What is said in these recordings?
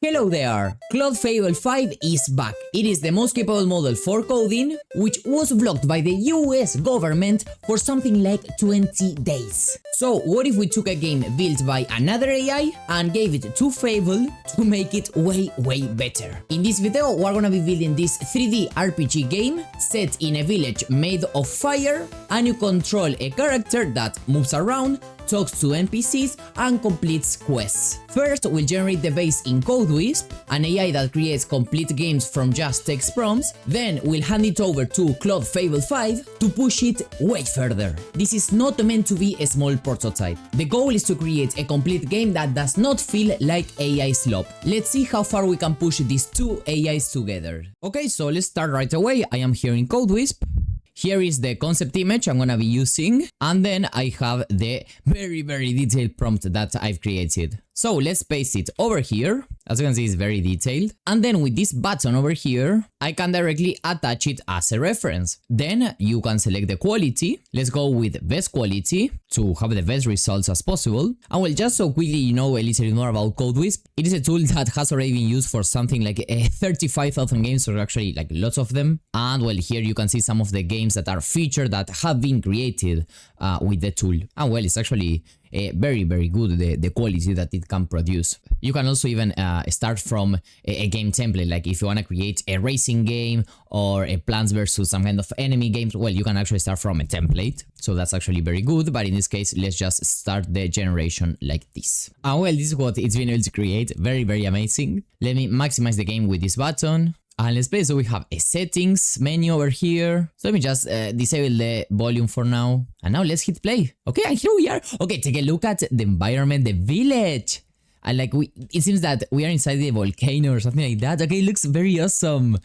Hello there! Claude Fable 5 is back. It is the most capable model for coding, which was blocked by the US government for something like 20 days. So what if we took a game built by another AI and gave it to Fable to make it way better? In this video we're gonna be building this 3D RPG game set in a village made of fire, and you control a character that moves around, talks to NPCs, and completes quests. First, we'll generate the base in CodeWisp, an AI that creates complete games from just text prompts. Then we'll hand it over to Claude Fable 5 to push it way further. This is not meant to be a small prototype. The goal is to create a complete game that does not feel like AI slop. Let's see how far we can push these two AIs together. Okay, so let's start right away. I am here in CodeWisp. Here is the concept image I'm gonna be using, and then I have the very detailed prompt that I've created. So let's paste it over here. As you can see, it's very detailed. And then with this button over here, I can directly attach it as a reference. Then you can select the quality. Let's go with best quality to have the best results as possible. And well, just so quickly you know a little bit more about CodeWisp, it is a tool that has already been used for something like 35,000 games, or actually like lots of them. And well, here you can see some of the games that are featured that have been created with the tool. And well, it's actually very good, the quality that it can produce. You can also even start from a game template, like if you want to create a racing game or a Plants vs some kind of enemy game, well, you can actually start from a template. So that's actually very good, but in this case, let's just start the generation like this. And well, this is what it's been able to create. Very amazing. Let me maximize the game with this button. And let's play. So we have a settings menu over here. So let me just disable the volume for now. And now let's hit play. Okay, and here we are. Okay, take a look at the environment, the village. And like it seems that we are inside the volcano or something like that. Okay, it looks very awesome.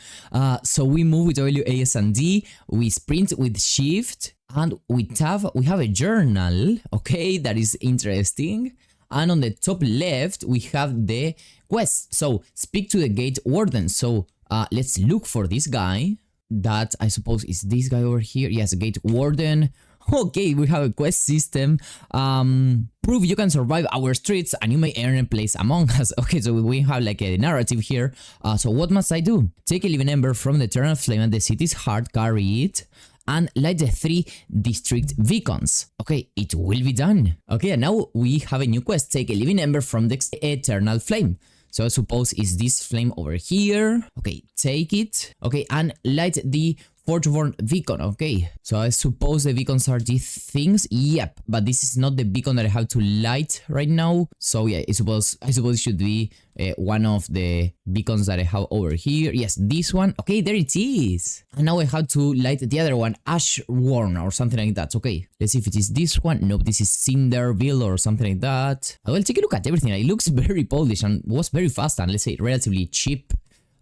So we move with W, A, S, and D. We sprint with Shift. And with Tab, we have a journal. Okay, that is interesting. And on the top left, we have the quest. So speak to the gate warden. So let's look for this guy. That I suppose is this guy over here. Yes, gate warden. Okay, we have a quest system. Prove you can survive our streets and you may earn a place among us. Okay, so we have like a narrative here. So what must I do? Take a living ember from the eternal flame at the city's heart, carry it, and light the 3 district beacons. Okay, it will be done. Okay, and now we have a new quest. Take a living ember from the eternal flame. So I suppose is this flame over here. Okay, take it. Okay, and light the Forgeborn beacon. Okay, so I suppose the beacons are these things. Yep, but this is not the beacon that I have to light right now. So yeah, I suppose it should be one of the beacons that I have over here. Yes, this one. Okay, there it is. And now I have to light the other one, Ashworn or something like that. Okay, let's see if it is this one. Nope, this is Cinderville or something like that. I will take a look at everything. It looks very polished and was very fast and let's say relatively cheap.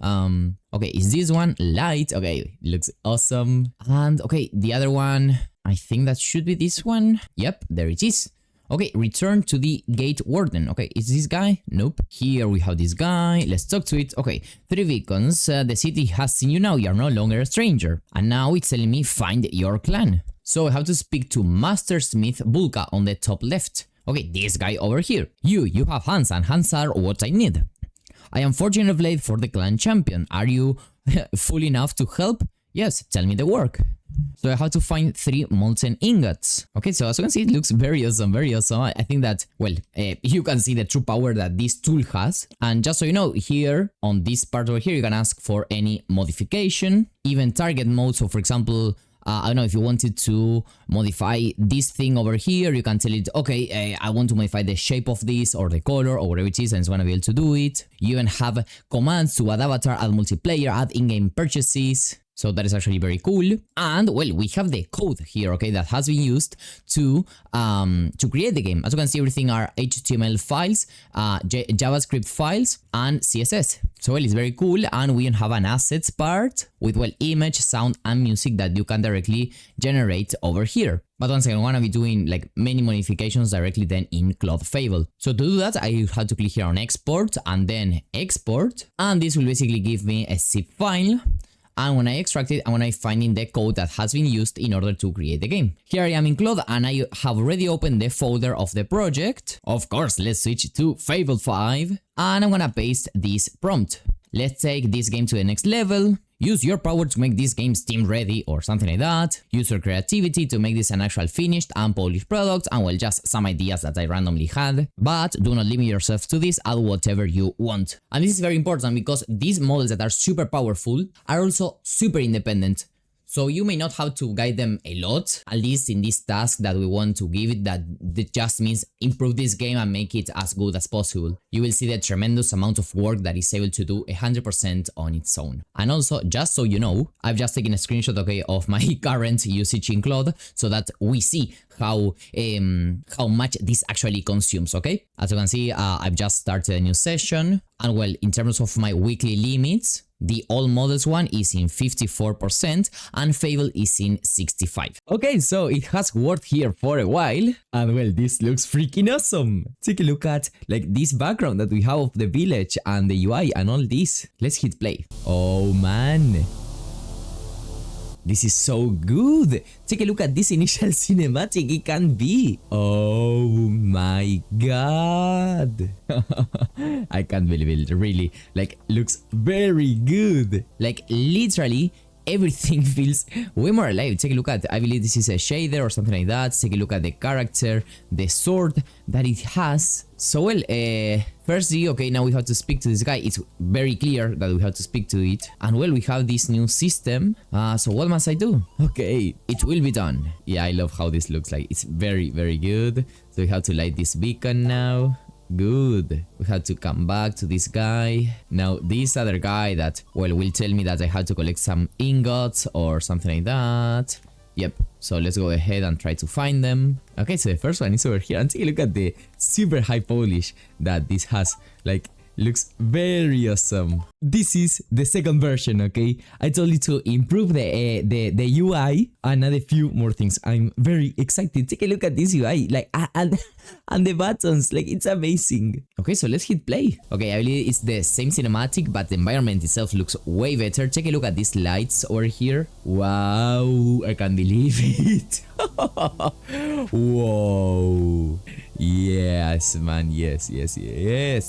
Okay, is this one light? Okay, looks awesome. And okay, the other one, I think that should be this one. Yep, there it is. Okay, return to the gate warden. Okay, is this guy? Nope. Here we have this guy. Let's talk to it. Okay, 3 beacons. The city has seen you now. You are no longer a stranger. And now it's telling me find your clan. So I have to speak to Master Smith Bulka on the top left. Okay, this guy over here. You have hands, and hands are what I need. I am forging a blade for the clan champion. Are you full enough to help? Yes, tell me the work. So I have to find 3 molten ingots. Okay, so as you can see, it looks very awesome, I think that, well, you can see the true power that this tool has. And just so you know, here on this part over here, you can ask for any modification, even target mode. So for example, I don't know, if you wanted to modify this thing over here, you can tell it, okay, I want to modify the shape of this or the color or whatever it is, and it's going to be able to do it. You even have commands to add avatar, add multiplayer, add in-game purchases. So that is actually very cool. And well, we have the code here, okay, that has been used to create the game. As you can see, everything are HTML files, JavaScript files, and CSS. So well, it's very cool. And we have an assets part with, well, image, sound, and music that you can directly generate over here. But once again, I'm gonna be doing like many modifications directly then in Claude Fable. So to do that, I have to click here on export and then export. And this will basically give me a zip file. And when I extract it, I'm going to find in the code that has been used in order to create the game. Here I am in Claude and I have already opened the folder of the project. Of course, let's switch to Fable 5. and I'm gonna paste this prompt. Let's take this game to the next level. Use your power to make this game Steam ready or something like that. Use your creativity to make this an actual finished and polished product, and well, just some ideas that I randomly had. But do not limit yourself to this, add whatever you want. And this is very important because these models that are super powerful are also super independent. So you may not have to guide them a lot, at least in this task that we want to give it, that just means improve this game and make it as good as possible. You will see the tremendous amount of work that is able to do 100% on its own. And also, just so you know, I've just taken a screenshot, okay, of my current usage in Claude so that we see how much this actually consumes, okay? As you can see, I've just started a new session, and well, in terms of my weekly limits, the all models one is in 54% and Fable is in 65%. Okay, so it has worked here for a while, and well, this looks freaking awesome. Take a look at like this background that we have of the village and the UI and all this. Let's hit play. Oh man, this is so good. Take a look at this initial cinematic. It can be. Oh my god. I can't believe it. Really, like, looks very good. Like, literally everything feels way more alive. Take a look at, I believe this is a shader or something like that. Take a look at the character, the sword that it has. So well, firstly, okay, now we have to speak to this guy. It's very clear that we have to speak to it. And well, we have this new system. So what must I do? Okay, it will be done. Yeah, I love how this looks like. It's very, very good. So we have to light this beacon now. Good. We had to come back to this guy. Now, this other guy that, well, will tell me that I have to collect some ingots or something like that. Yep. So let's go ahead and try to find them. Okay, so the first one is over here. And take a look at the super high polish that this has. Like, looks very awesome. This is the second version, okay? I told you to improve the UI and add a few more things. I'm very excited. Take a look at this UI, like, and the buttons, like, it's amazing. Okay, so let's hit play. Okay, I believe it's the same cinematic, but the environment itself looks way better. Take a look at these lights over here. Wow, I can't believe it. Whoa. Yes, man, yes.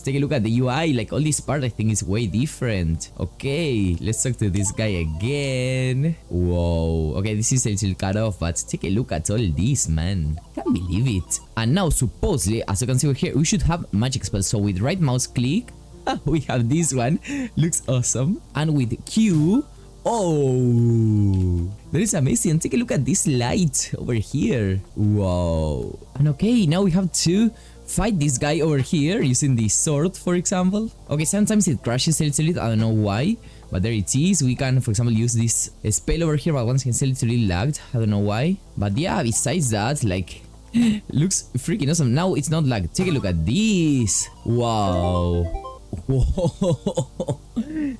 Take a look at the UI, like, all this part I think is way different. Okay, let's talk to this guy again. Whoa, okay, this is a little cut off, but take a look at all this, man. Can't believe it. And now, supposedly, as you can see over here, we should have magic spells. So with right mouse click, we have this one. Looks awesome. And with Q, oh, that is amazing. Take a look at this light over here. Wow. And okay, now we have to fight this guy over here using the sword, for example. Okay, sometimes it crashes a little bit. I don't know why, but there it is. We can, for example, use this spell over here, but once again, it's a little bit lagged. I don't know why. But yeah, besides that, like, looks freaking awesome. Now it's not lagged. Take a look at this. Wow. Whoa.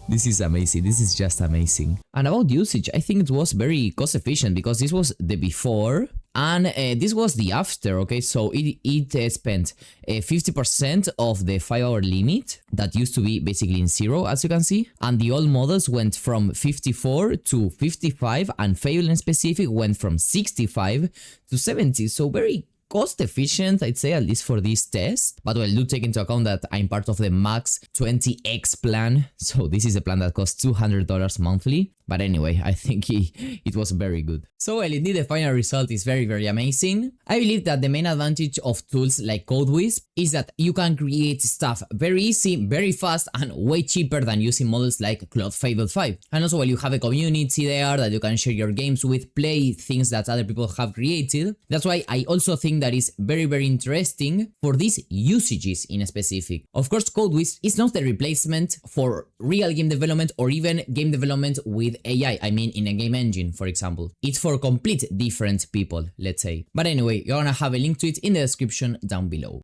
This is amazing. This is just amazing. And about usage, I think it was very cost efficient because this was the before and this was the after. Okay, so it spent 50% of the 5-hour limit that used to be basically in 0, as you can see, and the old models went from 54 to 55, and Fable in specific went from 65 to 70. So very cost efficient, I'd say, at least for this test. But well, do take into account that I'm part of the max 20x plan, so this is a plan that costs $200 monthly. But anyway, I think it was very good. So well, indeed, the final result is very, very amazing. I believe that the main advantage of tools like CodeWhisp is that you can create stuff very easy, very fast, and way cheaper than using models like Claude Fable 5. And also, well, you have a community there that you can share your games with, play things that other people have created. That's why I also think that is very, very interesting for these usages in specific. Of course, CodeWhisp is not the replacement for real game development or even game development with AI, I mean in a game engine, for example. It's for complete different people, let's say. But anyway, you're gonna have a link to it in the description down below.